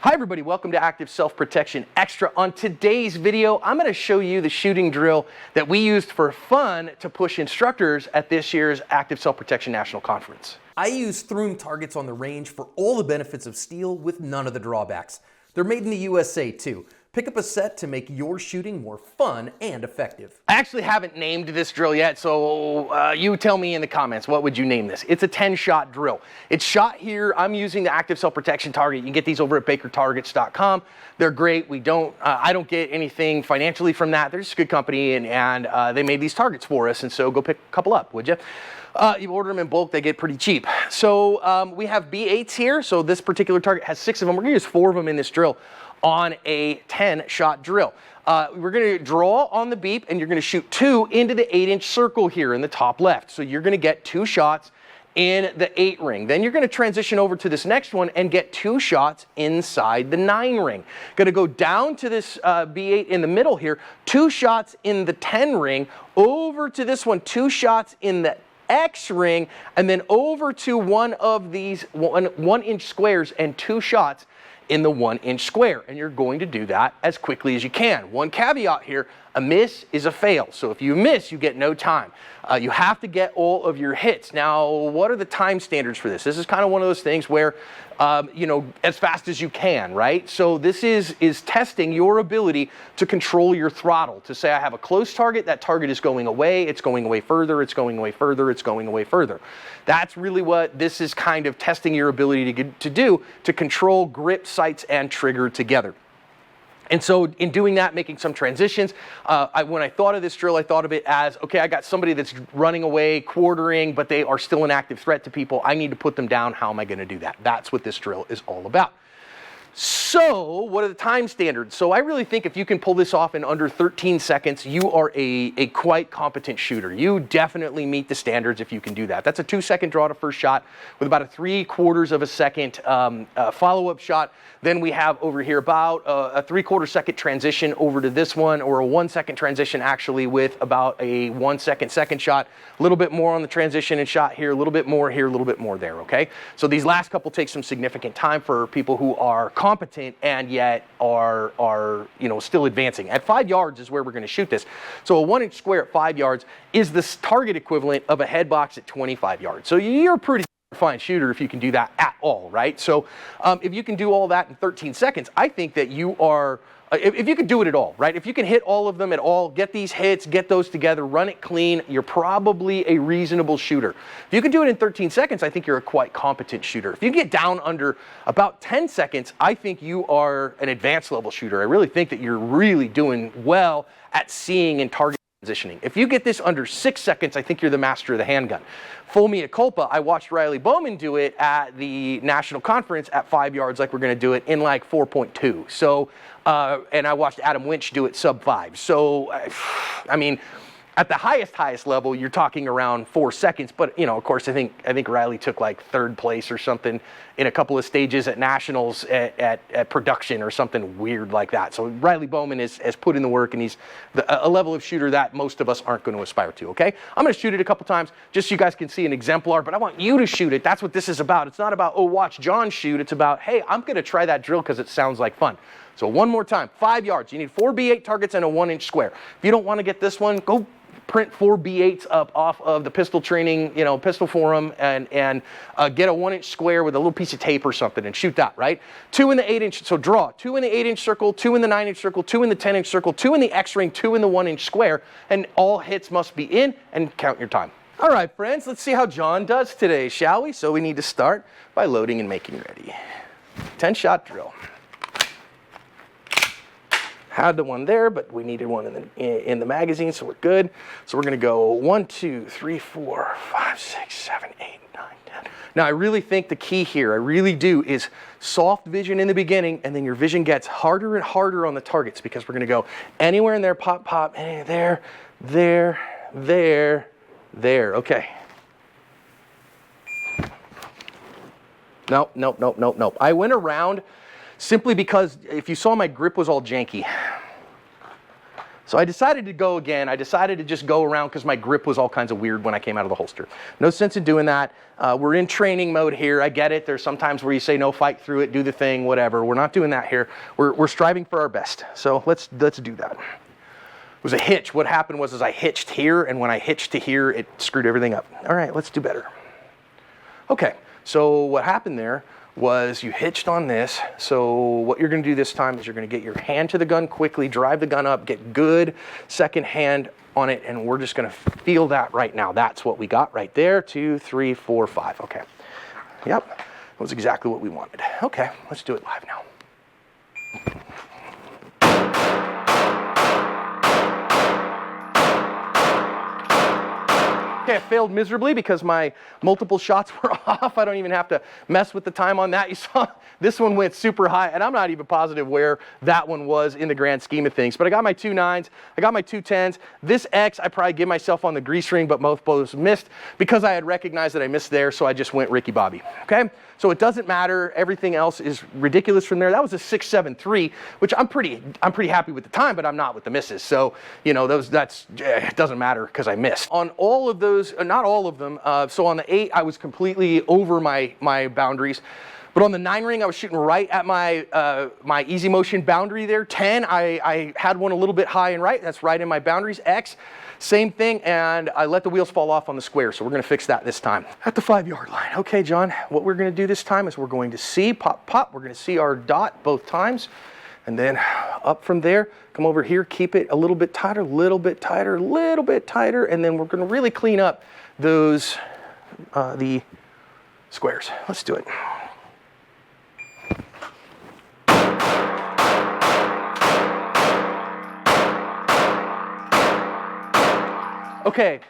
Hi everybody, welcome to Active Self-Protection Extra. On today's video, I'm going to show you the shooting drill that we used for fun to push instructors at this year's Active Self-Protection National Conference. I use Throom targets on the range for all the benefits of steel with none of the drawbacks. They're made in the USA too. Pick up a set to make your shooting more fun and effective. I actually haven't named this drill yet, so you tell me in the comments, what would you name this? It's a 10-shot drill. It's shot here. I'm using the Active Self-Protection target. You can get these over at bakertargets.com. They're great. I don't get anything financially from that. They're just a good company, and they made these targets for us, and so go pick a couple up, would you? You order them in bulk, they get pretty cheap. So we have B8s here. So this particular target has 6 of them. We're gonna use 4 of them in this drill on a 10-shot drill. We're gonna draw on the beep and you're gonna shoot 2 into the 8-inch circle here in the top left. So you're gonna get 2 shots in the 8 ring. Then you're gonna transition over to this next one and get 2 shots inside the 9 ring. Gonna go down to this B8 in the middle here, 2 shots in the 10 ring, over to this one, 2 shots in the X ring, and then over to one of these 1-inch squares and 2 shots in the 1-inch square. And you're going to do that as quickly as you can. One caveat here, a miss is a fail. So if you miss, you get no time. You have to get all of your hits. Now, what are the time standards for this? This is kind of one of those things where, you know, as fast as you can, right? So this is testing your ability to control your throttle, to say I have a close target, that target is going away, it's going away further, it's going away further, it's going away further. That's really what this is kind of testing your ability to do, to control grip, sights, and trigger together. And so in doing that, making some transitions, when I thought of this drill, I thought of it as, okay, I got somebody that's running away, quartering, but they are still an active threat to people. I need to put them down. How am I going to do that? That's what this drill is all about. So what are the time standards? So I really think if you can pull this off in under 13 seconds, you are a quite competent shooter. You definitely meet the standards if you can do that. That's a 2-second draw to first shot with about a 3/4 of a second follow-up shot. Then we have over here about a 3/4 second transition over to this one, or a 1-second transition actually, with about a 1-second second shot. A little bit more on the transition and shot here, a little bit more here, a little bit more there, okay? So these last couple take some significant time for people who are competent and yet are you know, still advancing. At 5 yards is where we're going to shoot this. So a 1-inch square at 5 yards is the target equivalent of a head box at 25 yards. So you're a pretty fine shooter if you can do that at all, right? So if you can do all that in 13 seconds, I think that you are, if you can do it at all, right? If you can hit all of them at all, get these hits, get those together, run it clean, you're probably a reasonable shooter. If you can do it in 13 seconds, I think you're a quite competent shooter. If you get down under about 10 seconds, I think you are an advanced level shooter. I really think that you're really doing well at seeing and targeting positioning. If you get this under 6 seconds, I think you're the master of the handgun. Full mea culpa, I watched Riley Bowman do it at the national conference at 5 yards, like we're going to do it in like 4.2. So, and I watched Adam Winch do it sub 5. So, I mean, at the highest level, you're talking around 4 seconds. But, you know, of course, I think Riley took like 3rd place or something in a couple of stages at nationals at production or something weird like that. So Riley Bowman has put in the work, and he's a level of shooter that most of us aren't going to aspire to, okay? I'm going to shoot it a couple times just so you guys can see an exemplar, but I want you to shoot it. That's what this is about. It's not about, oh, watch John shoot. It's about, hey, I'm going to try that drill because it sounds like fun. So one more time, 5 yards. You need 4 B8 targets and a 1-inch square. If you don't want to get this one, go print 4 B8s up off of the pistol training, you know, pistol forum, and get a 1-inch square with a little piece of tape or something and shoot that, right? 2 in the 8-inch, so draw 2 in the 8-inch circle, 2 in the 9-inch circle, 2 in the 10-inch circle, 2 in the X ring, 2 in the 1-inch square, and all hits must be in, and count your time. All right, friends, let's see how John does today, shall we? So we need to start by loading and making ready. 10-shot drill. Had the one there, but we needed one in the magazine, so we're good. So we're going to go 1, 2, 3, 4, 5, 6, 7, 8, 9, 10. Now, I really think the key here, I really do, is soft vision in the beginning, and then your vision gets harder and harder on the targets, because we're going to go anywhere in there, pop, pop, there, there, there, there. Okay. Nope. I went around simply because if you saw, my grip was all janky. So I decided to go again. I decided to just go around because my grip was all kinds of weird when I came out of the holster. No sense in doing that. We're in training mode here. I get it. There's sometimes where you say, no, fight through it, do the thing, whatever. We're not doing that here. We're striving for our best. So let's do that. It was a hitch. What happened was I hitched here, and when I hitched to here, it screwed everything up. All right, let's do better. Okay, so what happened there was you hitched on this. So what you're gonna do this time is you're gonna get your hand to the gun quickly, drive the gun up, get good second hand on it, and we're just gonna feel that right now. That's what we got right there. 2, 3, 4, 5, okay. Yep, that was exactly what we wanted. Okay, let's do it live now. Okay, I failed miserably because my multiple shots were off. I don't even have to mess with the time on that. You saw this one went super high, and I'm not even positive where that one was in the grand scheme of things. But I got my 2 9s, I got my 2 10s. This X, I probably give myself on the grease ring, but both missed because I had recognized that I missed there, so I just went Ricky Bobby, okay? So it doesn't matter. Everything else is ridiculous from there. That was a 6.73, which I'm pretty happy with the time, but I'm not with the misses. So, you know, it doesn't matter because I missed. On all of those, not all of them, so on the 8, I was completely over my boundaries. But on the 9 ring, I was shooting right at my easy motion boundary there. 10, I had one a little bit high and right. That's right in my boundaries. X, same thing, and I let the wheels fall off on the square, so we're gonna fix that this time. At the 5-yard line. Okay, John, what we're gonna do this time is we're going to see, pop, pop, we're gonna see our dot both times, and then up from there, come over here, keep it a little bit tighter, little bit tighter, little bit tighter, and then we're gonna really clean up those, the squares. Let's do it. Okay,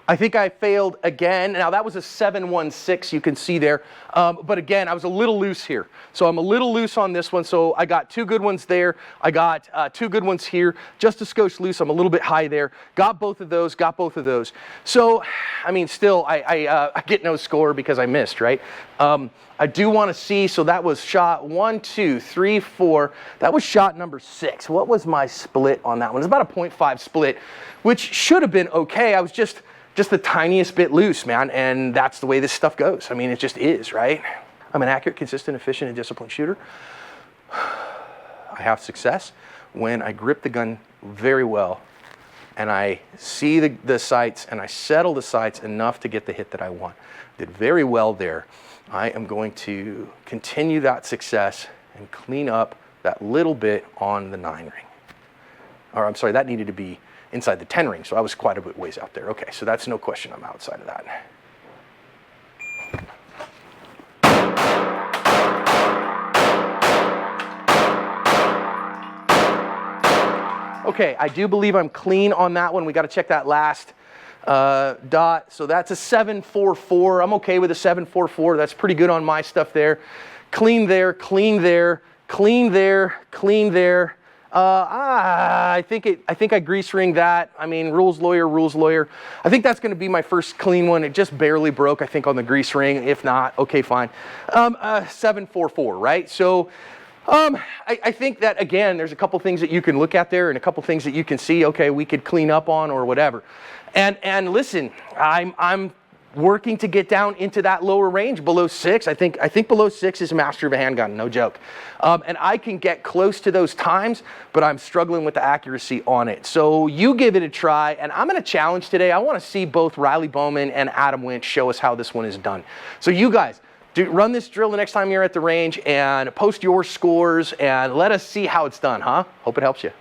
I think I failed again. Now that was a 7.16, you can see there. But again, I was a little loose here. So I'm a little loose on this one. So I got 2 good ones there. I got 2 good ones here. Just a skosh loose, I'm a little bit high there. Got both of those, got both of those. So, I mean, still, I get no score because I missed, right? I do want to see, so that was shot 1, 2, 3, 4. That was shot number 6. What was my split on that one? It's about a 0.5 split, which should have been okay. I was just the tiniest bit loose, man, and that's the way this stuff goes. I mean, it just is, right? I'm an accurate, consistent, efficient, and disciplined shooter. I have success when I grip the gun very well and I see the sights and I settle the sights enough to get the hit that I want. Did very well there. I am going to continue that success and clean up that little bit on the 9 ring. Or I'm sorry, that needed to be inside the 10 ring, so I was quite a bit ways out there. Okay, so that's no question I'm outside of that. Okay, I do believe I'm clean on that one. We got to check that last dot. So that's a 7.44. I'm okay with a 7.44. That's pretty good on my stuff there. Clean there, clean there, clean there, clean there. I think I grease ring that. I mean, rules lawyer. I think that's going to be my first clean one. It just barely broke, I think, on the grease ring. If not, okay, fine. 7.44, right? So, I think that, again, there's a couple things that you can look at there and a couple things that you can see, okay, we could clean up on or whatever. And listen, I'm working to get down into that lower range below 6. I think below 6 is master of a handgun, no joke. And I can get close to those times, but I'm struggling with the accuracy on it. So you give it a try, and I'm going to challenge today. I want to see both Riley Bowman and Adam Winch show us how this one is done. So you guys, run this drill the next time you're at the range and post your scores and let us see how it's done, huh? Hope it helps you.